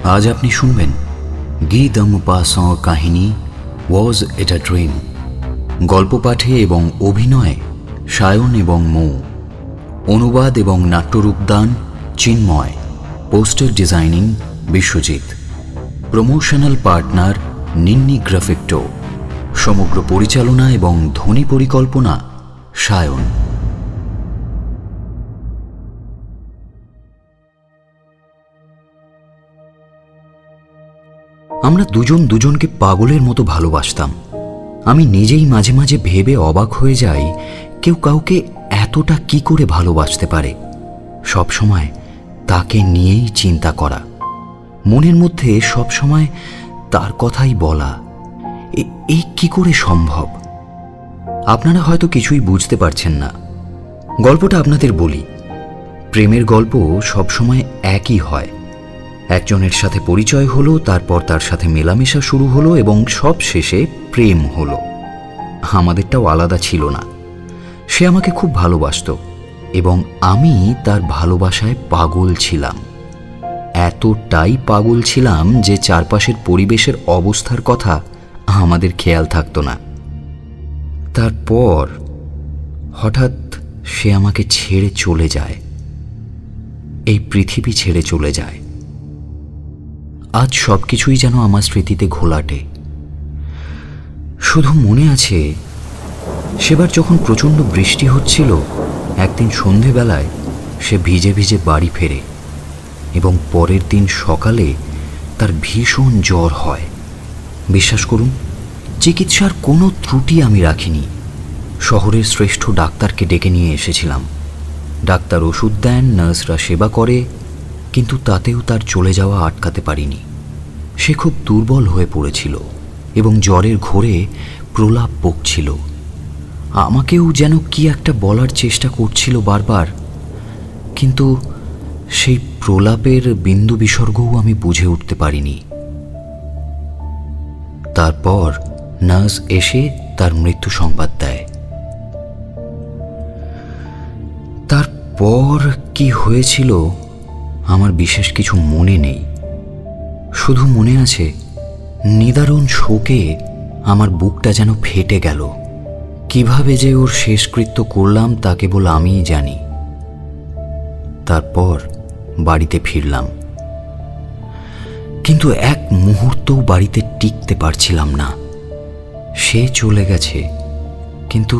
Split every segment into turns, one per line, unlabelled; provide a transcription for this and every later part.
আজ আপনি শুনবেন গি দ্য মৌপাসাঁ কাহিনী ওয়াজ ইট আ ড্রিম। গল্প পাঠে এবং অভিনয়ে সায়ন এবং মৌ, অনুবাদ এবং নাট্যরূপদান Chinmoy, poster designing Biswajit, promotional partner Ninni গ্রাফিকটো, সমগ্র পরিচালনা এবং ধ্বনি পরিকল্পনা সায়ন। আমরা দুজন দুজনকে পাগলের মতো ভালোবাসতাম। আমি নিজেই মাঝে মাঝে ভেবে অবাক হয়ে যাই, কেউ কাউকে এতটা কি করে ভালোবাসতে পারে। সবসময় তাকে নিয়েই চিন্তা করা, মনের মধ্যে সবসময় তার কথাই বলা, এই কি করে সম্ভব? আপনারা হয়তো কিছুই বুঝতে পারছেন না। গল্পটা আপনাদের বলি। প্রেমের গল্প সবসময় একই হয়। একজনের সাথে পরিচয় হলো, তারপর তার সাথে মেলামেশা শুরু হলো এবং সব শেষে প্রেম হলো। আমাদেরটাও আলাদা ছিল না। সে আমাকে খুব ভালোবাসত এবং আমি তার ভালোবাসায় পাগল ছিলাম। এতটাই পাগল ছিলাম যে চারপাশের পরিবেশের অবস্থার কথা আমাদের খেয়াল থাকতো না। তারপর হঠাৎ সে আমাকে ছেড়ে চলে যায়, এই পৃথিবী ছেড়ে চলে যায়। আজ সবকিছুই যেন আমার স্মৃতিতে ঘোলাটে। শুধু মনে আছে, সেবার যখন প্রচণ্ড বৃষ্টি হচ্ছিল, একদিন সন্ধেবেলায় সে ভিজে ভিজে বাড়ি ফেরে এবং পরের দিন সকালে তার ভীষণ জ্বর হয়। বিশ্বাস করুন, চিকিৎসার কোনো ত্রুটি আমি রাখিনি। শহরের শ্রেষ্ঠ ডাক্তারকে ডেকে নিয়ে এসেছিলাম। ডাক্তার ওষুধ দেন, নার্সরা সেবা করে, কিন্তু তাতেও তার চলে যাওয়া আটকাতে পারিনি। সে খুব দুর্বল হয়ে পড়েছিল এবং জ্বরের ঘোরে প্রলাপ বকছিল। আমাকেও যেন কি একটা বলার চেষ্টা করছিল বারবার, কিন্তু সেই প্রলাপের বিন্দু বিসর্গও আমি বুঝে উঠতে পারিনি। তারপর নার্স এসে তার মৃত্যু সংবাদ দেয়। তারপর কি হয়েছিল আমার বিশেষ কিছু মনে নেই। শুধু মনে আছে, নিদারুণ শোকে আমার বুকটা যেন ফেটে গেল। কিভাবে যে ওর শেষকৃত্য করলাম তা কেবল আমিই জানি। তারপর বাড়িতে ফিরলাম, কিন্তু এক মুহূর্তও বাড়িতে টিকতে পারছিলাম না। সে চলে গেছে, কিন্তু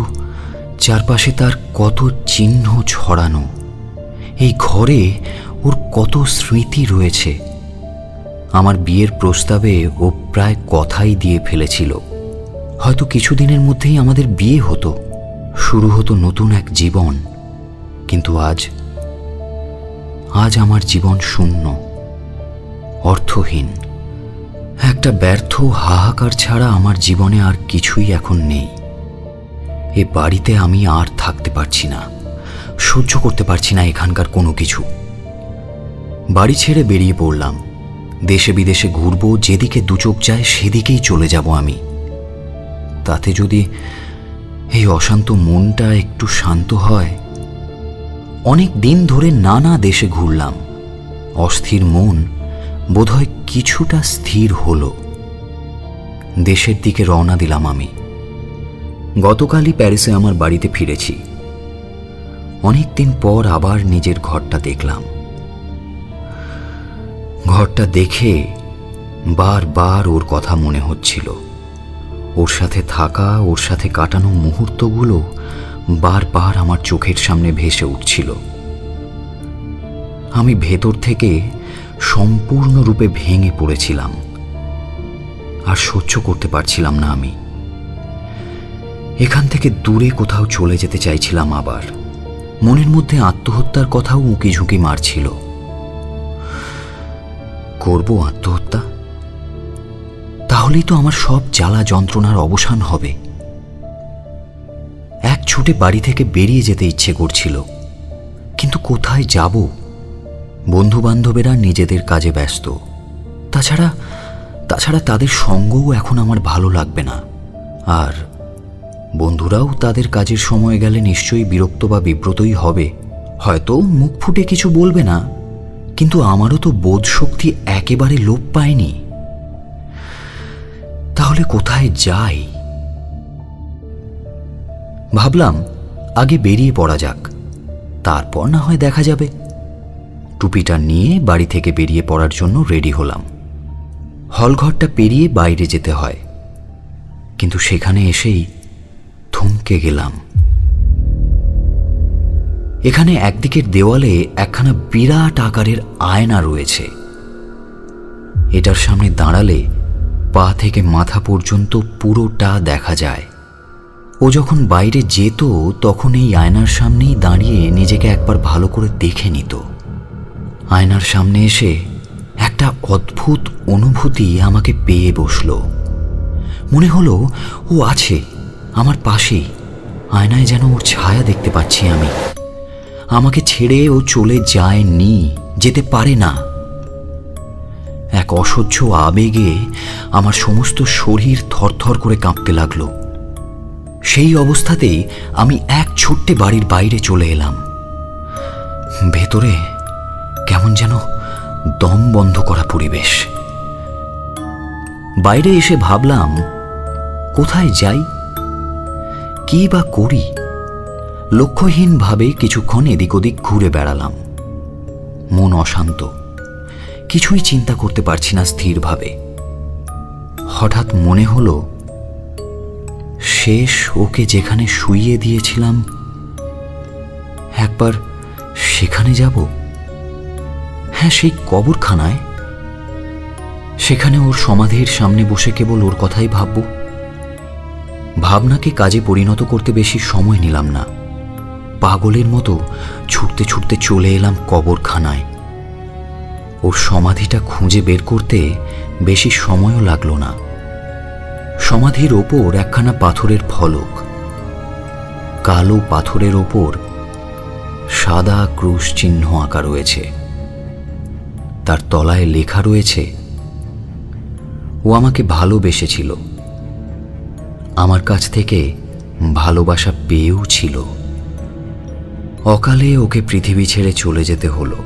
চারপাশে তার কত চিহ্ন ছড়ানো। এই ঘরে ওর কত স্মৃতি রয়েছে। আমার বিয়ের প্রস্তাবে ও প্রায় কথাই দিয়ে ফেলেছিল। হয়তো কিছুদিনের মধ্যেই আমাদের বিয়ে হতো, শুরু হতো নতুন এক জীবন। কিন্তু আজ আমার জীবন শূন্য, অর্থহীন। একটা ব্যর্থ হাহাকার ছাড়া আমার জীবনে আর কিছুই এখন নেই। এ বাড়িতে আমি আর থাকতে পারছি না, সহ্য করতে পারছি না এখানকার কোনো কিছু। বাড়ি ছেড়ে বেরিয়ে পড়লাম। দেশে বিদেশে ঘুরবো, যেদিকে দুচোখ যায় সেদিকেই চলে যাব আমি। তাতে যদি এই অশান্ত মনটা একটু শান্ত হয়। অনেক দিন ধরে নানা দেশে ঘুরলাম। অস্থির মন বোধহয় কিছুটা স্থির হলো। দেশের দিকে রওনা দিলাম আমি। গতকালই প্যারিসে আমার বাড়িতে ফিরেছি। অনেকদিন পর আবার নিজের ঘরটা দেখলাম। ঘরটা দেখে বারবার ওর কথা মনে হচ্ছিল। ওর সাথে থাকা, ওর সাথে কাটানো মুহূর্তগুলো বারবার আমার চোখের সামনে ভেসে উঠছিল। আমি ভেতর থেকে সম্পূর্ণরূপে ভেঙে পড়েছিলাম। আর সহ্য করতে পারছিলাম না আমি। এখান থেকে দূরে কোথাও চলে যেতে চাইছিলাম। আবার মনের মধ্যে আত্মহত্যার কথাও উঁকি ঝুঁকি মারছিল। করব আত্মহত্যা? তাহলেই তো আমার সব জ্বালা যন্ত্রণার অবসান হবে। এক ছুটে বাড়ি থেকে বেরিয়ে যেতে ইচ্ছে করছিল, কিন্তু কোথায় যাব? বন্ধু বান্ধবেরা নিজেদের কাজে ব্যস্ত। তাছাড়া তাদের সঙ্গও এখন আমার ভালো লাগবে না। আর বন্ধুরাও তাদের কাজের সময় গেলে নিশ্চয়ই বিরক্ত বা বিব্রতই হবে। হয়তো মুখ ফুটে কিছু বলবে না, কিন্তু আমারও তো বোধ শক্তি একেবারে লোপ পায়নি। তাহলে কোথায় যাই? ভাবলাম আগে বেরিয়ে পড়া যাক, তারপর না হয় দেখা যাবে। টুপিটা নিয়ে বাড়ি থেকে বেরিয়ে পড়ার জন্য রেডি হলাম। হলঘরটা পেরিয়ে বাইরে যেতে হয়, কিন্তু সেখানে এসেই থমকে গেলাম। এখানে একদিকের দেওয়ালে একখানা বিরাট আকারের আয়না রয়েছে। এটার সামনে দাঁড়ালে পা থেকে মাথা পর্যন্ত পুরোটা দেখা যায়। ও যখন বাইরে যেত তখন এই আয়নার সামনেই দাঁড়িয়ে নিজেকে একবার ভালো করে দেখে নিত। আয়নার সামনে এসে একটা অদ্ভুত অনুভূতি আমাকে পেয়ে বসল। মনে হলো ও আছে আমার পাশেই, আয়নায় যেন ওর ছায়া দেখতে পাচ্ছি আমি। আমাকে ছেড়ে ও চলে যায়নি, যেতে পারে না। এক অসহ্য আবেগে আমার সমস্ত শরীর থরথর করে কাঁপতে লাগলো। সেই অবস্থাতেই আমি এক ছুট্টে বাড়ির বাইরে চলে এলাম। ভেতরে কেমন যেন দম বন্ধ করা পরিবেশ। বাইরে এসে ভাবলাম কোথায় যাই, কি বা করি। লক্ষ্যহীনভাবে কিছুক্ষণ এদিক ওদিক ঘুরে বেড়ালাম। মন অশান্ত, কিছুই চিন্তা করতে পারছি না স্থিরভাবে। হঠাৎ মনে হলো শেষ ওকে যেখানে শুইয়ে দিয়েছিলাম একবার সেখানে যাব। হ্যাঁ, সেই কবরখানায়। সেখানে ওর সমাধির সামনে বসে কেবল ওর কথাই ভাবব। ভাবনাকে কাজে পরিণত করতে বেশি সময় নিলাম না। পাগলের মতো ছুটতে ছুটতে চলে এলাম কবরখানায়। ওর সমাধিটা খুঁজে বের করতে বেশি সময়ও লাগলো না। সমাধির ওপর একখানা পাথরের ফলক, কালো পাথরের ওপর সাদা ক্রুশ চিহ্ন আঁকা রয়েছে। তার তলায় লেখা রয়েছে, ও আমাকে ভালোবেসেছিল, আমার কাছ থেকে ভালোবাসা পেয়েও ছিল। অকালে ওকে পৃথিবী ছেড়ে চলে যেতে হলো।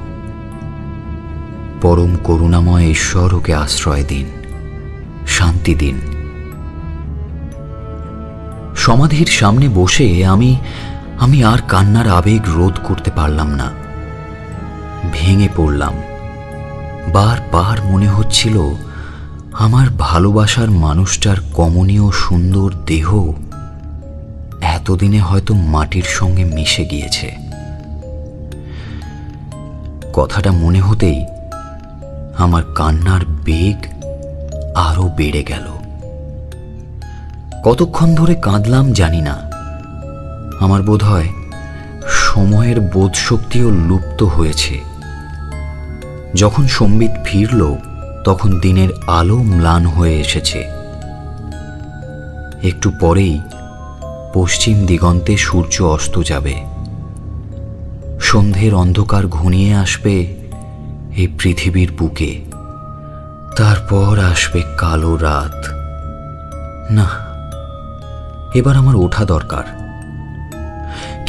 পরম করুণাময় ঈশ্বর ওকে আশ্রয় দিন, শান্তি দিন। সমাধির সামনে বসে আমি আর কান্নার আবেগ রোধ করতে পারলাম না। ভেঙে পড়লাম। বারবার মনে হচ্ছিল আমার ভালোবাসার মানুষটার কমনীয় সুন্দর দেহ এতদিনে হয়তো মাটির সঙ্গে মিশে গিয়েছে। কথাটা মনে হতেই আমার কান্নার বেগ আরো বেড়ে গেল। কতক্ষণ ধরে কাঁদলাম জানি না। আমার বোধ হয় সময়ের বোধশক্তিও লুপ্ত হয়েছে। যখন সম্বিত ফিরল তখন দিনের আলো ম্লান হয়ে এসেছে। একটু পরেই পশ্চিম দিগন্তে সূর্য অস্ত যাবে। সন্ধ্যের অন্ধকার ঘনিয়ে আসবে এই পৃথিবীর বুকে। তারপর আসবে কালো রাত। না, এবার আমার ওঠা দরকার।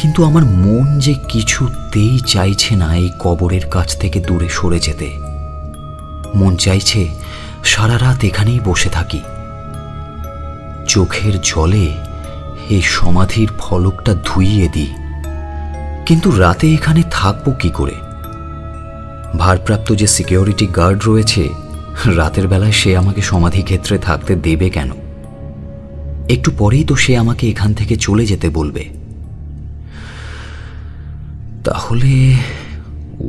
কিন্তু আমার মন যে কিছুতেই চাইছে না এই কবরের কাছ থেকে দূরে সরে যেতে। মন চাইছে সারা রাত এখানেই বসে থাকি, চোখের জলে এই সমাধির ফলকটা ধুইয়ে দিই। কিন্তু রাতে এখানে থাকবো কি করে? ভারপ্রাপ্ত যে সিকিউরিটি গার্ড রয়েছে, রাতের বেলায় সে আমাকে সমাধি ক্ষেত্রে থাকতে দেবে কেন? একটু পরেই তো সে আমাকে এখান থেকে চলে যেতে বলবে। তাহলে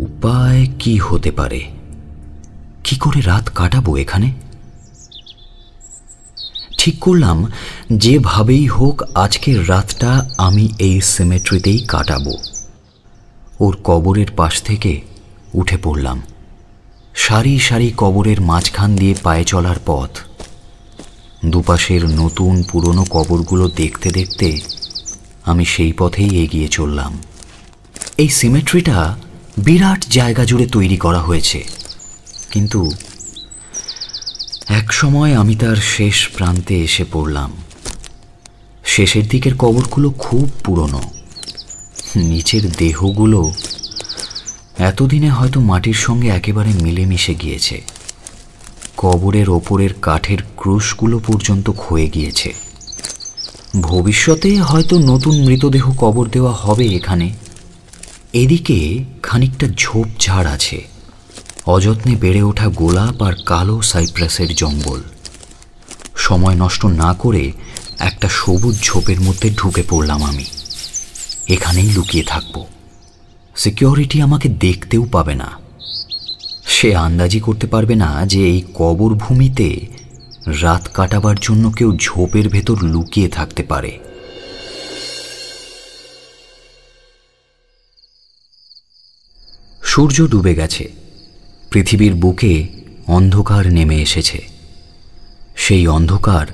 উপায় কি হতে পারে? কি করে রাত কাটাবো এখানে? ঠিক করলাম যেভাবেই হোক আজকের রাতটা আমি এই সিমেট্রিতেই কাটাবো। ওর কবরের পাশ থেকে উঠে পড়লাম। সারি সারি কবরের মাঝখান দিয়ে পায়ে চলার পথ। দুপাশের নতুন পুরনো কবরগুলো দেখতে দেখতে আমি সেই পথেই এগিয়ে চললাম। এই সিমেট্রিটা বিরাট জায়গা জুড়ে তৈরি করা হয়েছে, কিন্তু এক সময় আমি তার শেষ প্রান্তে এসে পড়লাম। শেষের দিকের কবরগুলো খুব পুরনো, নিচের দেহগুলো এতদিনে হয়তো মাটির সঙ্গে একেবারে মিলেমিশে গিয়েছে। কবরের ওপরের কাঠের ক্রুশগুলো পর্যন্ত ক্ষয়ে গিয়েছে। ভবিষ্যতে হয়তো নতুন মৃতদেহ কবর দেওয়া হবে এখানে। এদিকে খানিকটা ঝোপঝাড় আছে, অযত্নে বেড়ে ওঠা গোলাপ আর কালো সাইপ্রাসের জঙ্গল। সময় নষ্ট না করে একটা সবুজ ঝোপের মধ্যে ঢুকে পড়লাম আমি। এখানেই লুকিয়ে থাকব। সিকিউরিটি আমাকে দেখতেও পাবে না। সে আন্দাজি করতে পারবে না যে এই কবর ভূমিতে রাত কাটাবার জন্য কেউ ঝোপের ভেতর লুকিয়ে থাকতে পারে। সূর্য ডুবে গেছে। পৃথিবীর বুকে অন্ধকার নেমে এসেছে। সেই অন্ধকার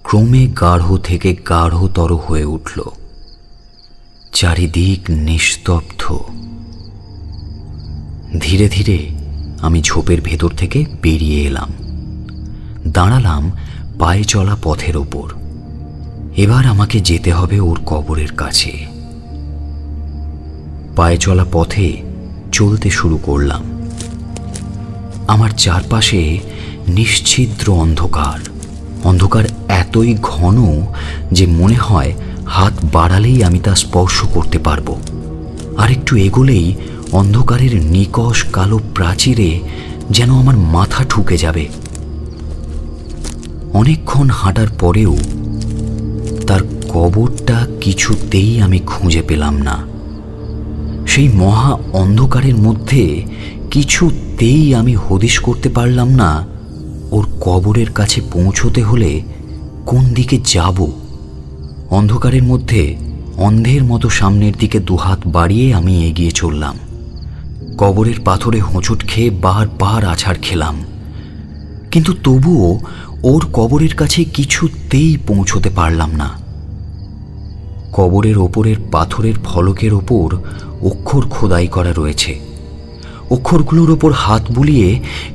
ক্রমে গাঢ় থেকে গাঢ়তর হয়ে উঠল। চারিদিক নিস্তব্ধ। ধীরে ধীরে আমি ঝোপের ভেতর থেকে বেরিয়ে এলাম। দাঁড়ালাম পায়ে চলা পথের ওপর। এবার আমাকে যেতে হবে ওর কবরের কাছে। পায়ে চলা পথে চলতে শুরু করলাম। আমার চারপাশে নিশ্ছিদ্র অন্ধকার। অন্ধকার এতই ঘন যে মনে হয় হাত বাড়ালেই আমি তা স্পর্শ করতে পারব। আর একটু এগোলেই অন্ধকারের নিকষ কালো প্রাচীরে যেন আমার মাথা ঠুকে যাবে। অনেকক্ষণ হাঁটার পরেও তার কবরটা কিছুতেই আমি খুঁজে পেলাম না। সেই মহা অন্ধকারের মধ্যে কিছুতেই আমি হদিশ করতে পারলাম না ওর কবরের কাছে পৌঁছতে হলে কোন দিকে যাব। অন্ধকারের মধ্যে অন্ধের মতো সামনের দিকে দুহাত বাড়িয়ে আমি এগিয়ে চললাম। কবরের পাথরে হোঁচট খেয়ে বারবার আছাড় খেলাম, কিন্তু তবুও ওর কবরের কাছে কিছুতেই পৌঁছতে পারলাম না। কবরের ওপরের পাথরের ফলকের ওপর অক্ষর খোদাই করা রয়েছে। অক্ষরগুলোর ওপর হাত বুলিয়ে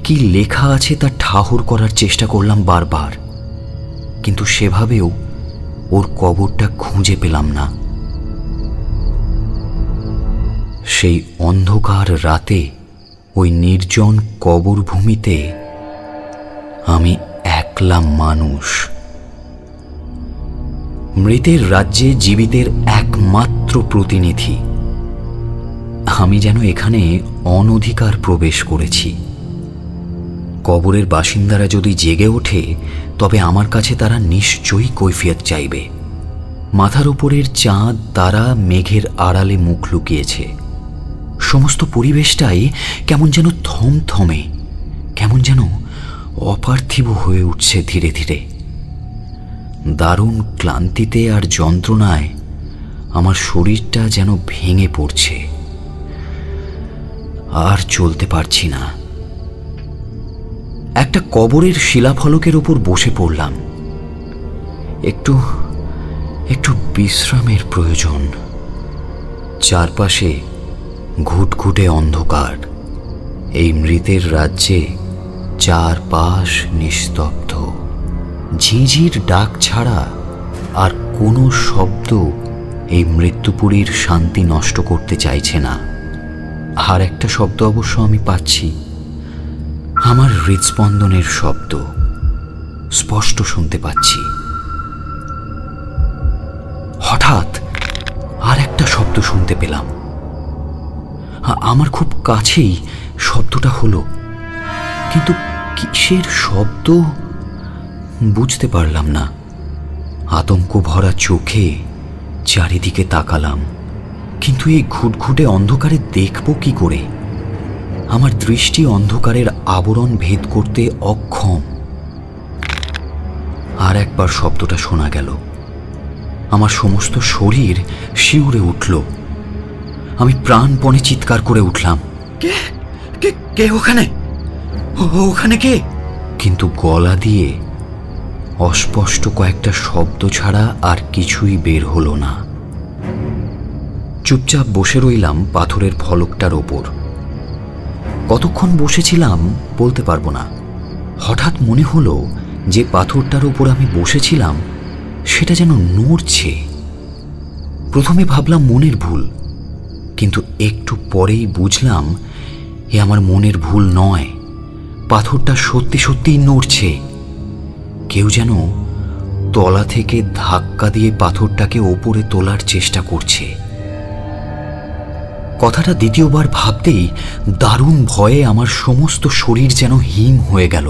কি লেখা আছে তা ঠাহর করার চেষ্টা করলাম বারবার, কিন্তু সেভাবেও ওর কবরটা খুঁজে পেলাম না। সেই অন্ধকার রাতে ওই নির্জন কবর ভূমিতে আমি একলা মানুষ। মৃতের রাজ্যে জীবিতের একমাত্র প্রতিনিধি। আমি যেন এখানে অনধিকার প্রবেশ করেছি। কবরের বাসিন্দারা যদি জেগে ওঠে তবে আমার কাছে তারা নিশ্চয়ই কৈফিয়ত চাইবে। মাথার উপরের চাঁদ তারা মেঘের আড়ালে মুখ লুকিয়েছে। সমস্ত পরিবেশটাই কেমন যেন থমথমে, কেমন যেন অপার্থিব হয়ে উঠছে ধীরে ধীরে। দারুণ ক্লান্তিতে আর যন্ত্রণায় আমার শরীরটা যেন ভেঙে পড়ছে। আর চলতে পারছি না। একটা কবরের শিলাফলকের উপর বসে পড়লাম। একটু একটু বিশ্রামের প্রয়োজন। চারপাশে ঘুটঘুটে অন্ধকার। এই মৃতের রাজ্যে চারপাশ নিস্তব্ধ। ঝিঝির ডাক ছাড়া আর কোনো শব্দ এই মৃত্যুপুরীর শান্তি নষ্ট করতে চাইছে না। আর একটা শব্দ অবশ্য আমি পাচ্ছি, আমার হৃদস্পন্দনের শব্দ স্পষ্ট শুনতে পাচ্ছি। হঠাৎ আর একটা শব্দ শুনতে পেলাম। আমার খুব কাছেই শব্দটা হলো, কিন্তু কিসের শব্দ বুঝতে পারলাম না। আতঙ্ক ভরা চোখে চারিদিকে তাকালাম, কিন্তু এই ঘুটঘুটে অন্ধকারে দেখব কি করে? আমার দৃষ্টি অন্ধকারের আবরণ ভেদ করতে অক্ষম। আর একবার শব্দটা শোনা গেল। আমার সমস্ত শরীর শিউরে উঠল। আমি প্রাণপণে চিৎকার করে উঠলাম, কে কে কে ওখানে? ওখানে কে? কিন্তু গলা দিয়ে অস্পষ্ট কয়েকটা শব্দ ছাড়া আর কিছুই বের হলো না। চুপচাপ বসে রইলাম পাথরের ফলকটার ওপর। কতক্ষণ বসেছিলাম বলতে পারবো না। হঠাৎ মনে হলো যে পাথরটার ওপর আমি বসেছিলাম সেটা যেন নড়ছে। প্রথমে ভাবলাম মনের ভুল, কিন্তু একটু পরেই বুঝলাম এ আমার মনের ভুল নয়, পাথরটা সত্যি সত্যিই নড়ছে। কেউ যেন তলা থেকে ধাক্কা দিয়ে পাথরটাকে ওপরে তোলার চেষ্টা করছে। কথাটা দ্বিতীয়বার ভাবতেই দারুণ ভয়ে আমার সমস্ত শরীর যেন হিম হয়ে গেল।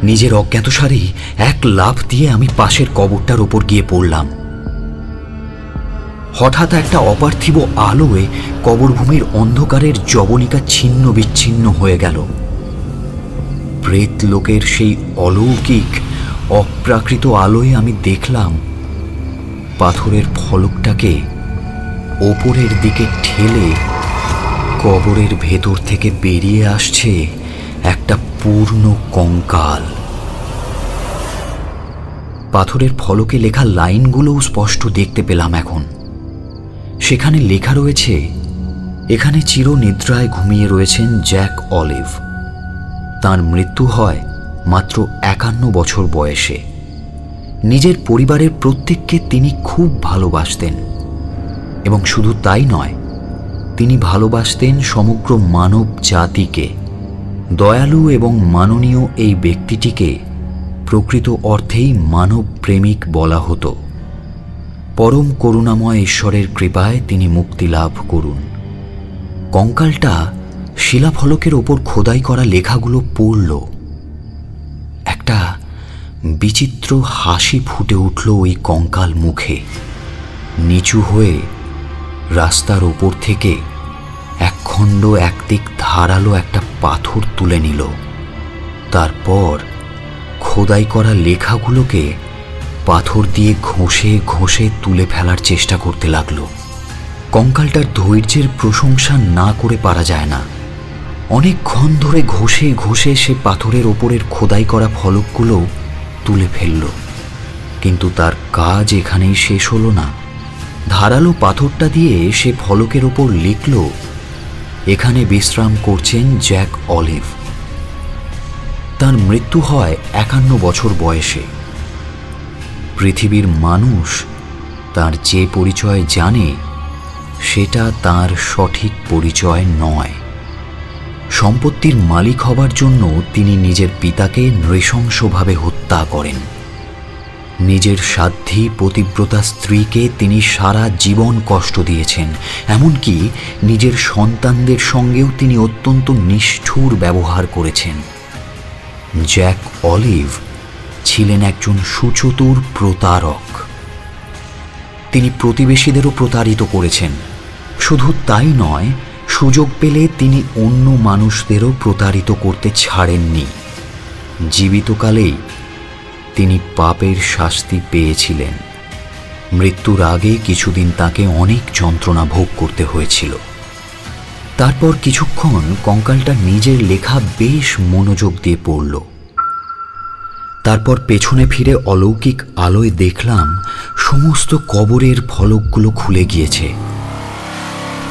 নিজের অজ্ঞাতসারেই এক লাফ দিয়ে আমি পাশের কবরটার ওপর গিয়ে পড়লাম। হঠাৎ একটা অপার্থিব আলোয় কবরভূমির অন্ধকারের জবনিকা ছিন্ন বিচ্ছিন্ন হয়ে গেল। প্রেত লোকের সেই অলৌকিক অপ্রাকৃত আলোয় আমি দেখলাম পাথরের ফলকটাকে ওপরের দিকে ঠেলে কবরের ভেতর থেকে বেরিয়ে আসছে একটা পূর্ণ কঙ্কাল। পাথরের ফলকে লেখা লাইনগুলোও স্পষ্ট দেখতে পেলাম এখন। সেখানে লেখা রয়েছে, এখানে চিরনিদ্রায় ঘুমিয়ে রয়েছেন জ্যাক অলিভ। তার মৃত্যু হয় মাত্র 51 বছর বয়সে। নিজের পরিবারের প্রত্যেককে তিনি খুব ভালোবাসতেন, এবং শুধু তাই নয়, তিনি ভালোবাসতেন সমগ্র মানব জাতিকে। দয়ালু এবং মাননীয় এই ব্যক্তিটিকে প্রকৃত অর্থেই মানব প্রেমিক বলা হতো। পরম করুণাময় ঈশ্বরের কৃপায় তিনি মুক্তি লাভ করুন। কঙ্কালটা শিলাফলকের ওপর খোদাই করা লেখাগুলো পড়ল। একটা বিচিত্র হাসি ফুটে উঠল ওই কঙ্কাল মুখে। নিচু হয়ে রাস্তার ওপর থেকে একখণ্ড একদিক ধারালো একটা পাথর তুলে নিল। তারপর খোদাই করা লেখাগুলোকে পাথর দিয়ে ঘষে ঘষে তুলে ফেলার চেষ্টা করতে লাগলো। কঙ্কালটার ধৈর্যের প্রশংসা না করে পারা যায় না। অনেকক্ষণ ধরে ঘষে ঘষে সে পাথরের ওপরের খোদাই করা ফলকগুলো তুলে ফেলল, কিন্তু তার কাজ এখানেই শেষ হলো না। ধারালো পাথরটা দিয়ে সে ফলকের ওপর লিখল, এখানে বিশ্রাম করছেন জ্যাক অলিভ। তার মৃত্যু হয় 51 বছর বয়সে। পৃথিবীর মানুষ তার যে পরিচয় জানে সেটা তার সঠিক পরিচয় নয়। সম্পত্তির মালিক হবার জন্য তিনি নিজের পিতাকে নৃশংসভাবে হত্যা করেন। নিজের সাধ্যী পতিব্রতা স্ত্রীকে তিনি সারা জীবন কষ্ট দিয়েছেন, এমনকি নিজের সন্তানদের সঙ্গেও তিনি অত্যন্ত নিষ্ঠুর ব্যবহার করেছেন। জ্যাক অলিভ ছিলেন একজন সুচতুর প্রতারক। তিনি প্রতিবেশীদেরও প্রতারিত করেছেন। শুধু তাই নয়, সুযোগ পেলে তিনি অন্য মানুষদেরও প্রতারিত করতে ছাড়েননি। জীবিতকালেই তিনি পাপের শাস্তি পেয়েছিলেন। মৃত্যুর আগে কিছুদিন তাকে অনেক যন্ত্রণা ভোগ করতে হয়েছিল। তারপর কিছুক্ষণ কঙ্কালটা নিজের লেখা বেশ মনোযোগ দিয়ে পড়ল। তারপর পেছনে ফিরে অলৌকিক আলোয় দেখলাম সমস্ত কবরের ফলকগুলো খুলে গিয়েছে।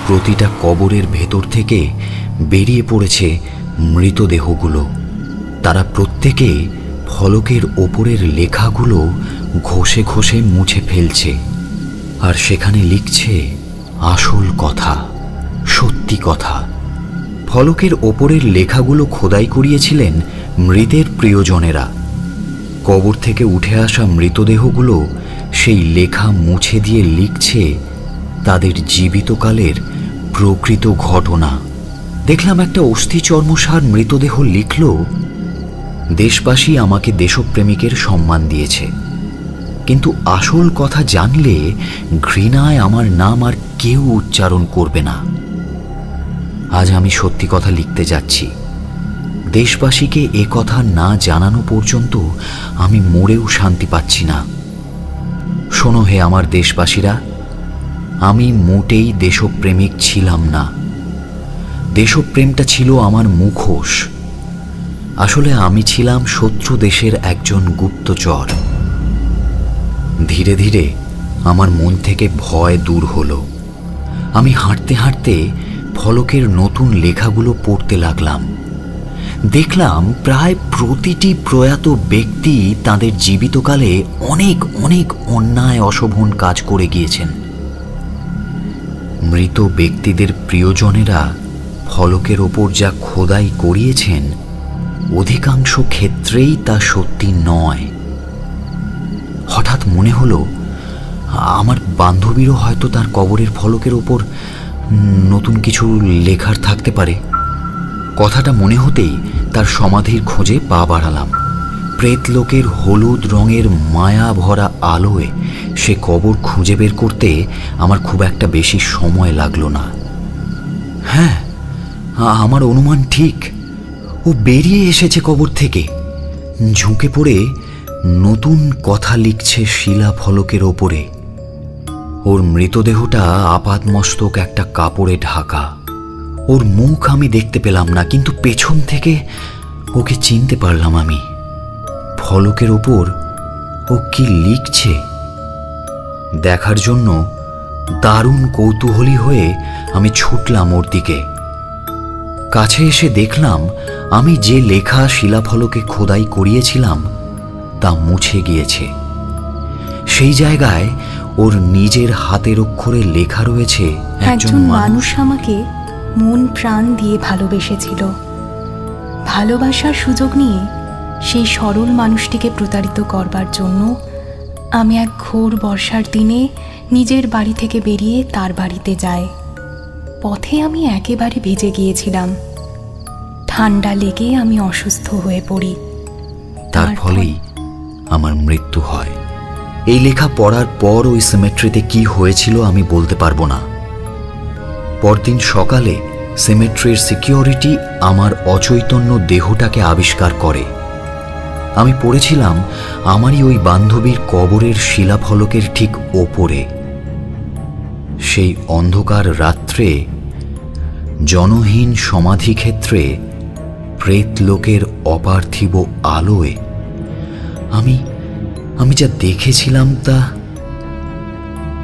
প্রতিটা কবরের ভেতর থেকে বেরিয়ে পড়েছে মৃতদেহগুলো। তারা প্রত্যেকে ফলকের ওপরের লেখাগুলো ঘষে ঘষে মুছে ফেলছে, আর সেখানে লিখছে আসল কথা, সত্যি কথা। ফলকের ওপরের লেখাগুলো খোদাই করিয়েছিলেন মৃতের প্রিয়জনেরা। কবর থেকে উঠে আসা মৃতদেহগুলো সেই লেখা মুছে দিয়ে লিখছে তাদের জীবিতকালের প্রকৃত ঘটনা। দেখলাম একটা অস্থিচর্মসার মৃতদেহ লিখল, দেশবাসী আমাকে দেশপ্রেমিকের সম্মান দিয়েছে, কিন্তু আসল কথা জানলে ঘৃণায় আমার নাম আর কেউ উচ্চারণ করবে না। আজ আমি সত্যি কথা লিখতে যাচ্ছি। দেশবাসীকে এ কথা না জানানো পর্যন্ত আমি মরেও শান্তি পাচ্ছি না। শোনো হে আমার দেশবাসীরা, আমি মোটেই দেশপ্রেমিক ছিলাম না। দেশপ্রেমটা ছিল আমার মুখোশ। আসলে আমি ছিলাম শত্রু দেশের একজন গুপ্তচর। ধীরে ধীরে আমার মন থেকে ভয় দূর হলো। আমি হাঁটতে হাঁটতে ফলকের নতুন লেখাগুলো পড়তে লাগলাম। দেখলাম প্রায় প্রতিটি প্রয়াত ব্যক্তি তাদের জীবিতকালে অনেক অনেক অন্যায় অশোভন কাজ করে গিয়েছেন। মৃত ব্যক্তিদের প্রিয়জনেরা ফলকের ওপর যা খোদাই করিয়েছেন অধিকাংশ ক্ষেত্রেই তা সত্যি নয়। হঠাৎ মনে হলো আমার বান্ধবীরও হয়তো তার কবরের ফলকের ওপর নতুন কিছু লেখার থাকতে পারে। কথাটা মনে হতেই তার সমাধির খোঁজে পা বাড়ালাম। প্রেতলোকের হলুদ রঙের মায়া ভরা আলোয় সে কবর খুঁজে বের করতে আমার খুব একটা বেশি সময় লাগলো না। হ্যাঁ, আমার অনুমান ঠিক, ও বেরিয়ে এসেছে কবর থেকে। ঝুঁকে পড়ে নতুন কথা লিখছে শিলা ফলকের ওপরে। ওর মৃতদেহটা আপাদমস্তক একটা কাপড়ে ঢাকা। ওর মুখ আমি দেখতে পেলাম না, কিন্তু পেছন থেকে ওকে চিনতে পারলাম আমি। ফলকের ওপর ও কি লিখছে দেখার জন্য দারুণ কৌতূহলী হয়ে আমি ছুটলাম ওর দিকে। কাছে এসে দেখলাম আমি যে লেখা শিলাফলকে খোদাই করিয়েছিলাম তা মুছে গিয়েছে। সেই জায়গায় ওর নিজের হাতের অক্ষরে লেখা রয়েছে,
একজন মানুষ আমাকে মন প্রাণ দিয়ে ভালোবেসেছিল। ভালোবাসার সুযোগ নিয়ে সেই সরল মানুষটিকে প্রতারিত করবার জন্য আমি এক ঘোর বর্ষার দিনে নিজের বাড়ি থেকে বেরিয়ে তার বাড়িতে যাই। পথে আমি একেবারে ভিজে গিয়েছিলাম। ঠান্ডা লেগে আমি অসুস্থ হয়ে পড়ি।
তার ফলেই আমার মৃত্যু হয়। এই লেখা পড়ার পর ওই সিমেট্রিতে কি হয়েছিল আমি বলতে পারবো না। পরদিন সকালে সিমেট্রির সিকিউরিটি আমার অচৈতন্য দেহটাকে আবিষ্কার করে। আমি পড়েছিলাম আমারই ওই বান্ধবীর কবরের শিলাফলকের ঠিক ওপরে। সেই অন্ধকার রাত্রে জনহীন সমাধিক্ষেত্রে প্রেতলোকের অপার্থিব আলোয় আমি যা দেখেছিলাম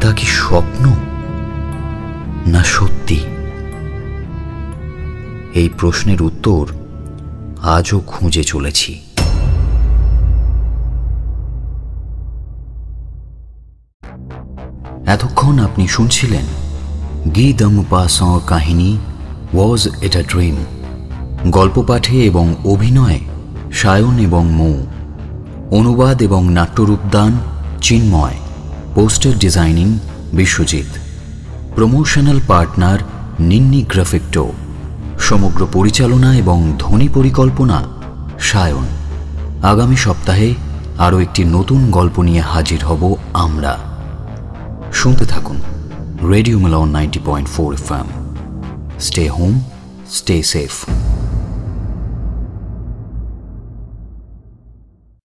তা কি স্বপ্ন না সত্যি? এই প্রশ্নের উত্তর আজও খুঁজে চলেছি। এতক্ষণ আপনি শুনছিলেন গি দ্য মুপাসঁ কাহিনী ওয়াজ ইট আ ড্রিম। গল্প পাঠে এবং অভিনয়ে সায়ন এবং মৌ, অনুবাদ এবং নাট্যরূপদান Chinmoy, poster designing Biswajit, promotional partner Ninni গ্রাফিকটো, সমগ্র পরিচালনা এবং ধ্বনি পরিকল্পনা সায়ন। আগামী সপ্তাহে আরও একটি নতুন গল্প নিয়ে হাজির হব আমরা। শুনতে থাকুন রেডিও মেলন 90.4 FM। Stay home, stay safe.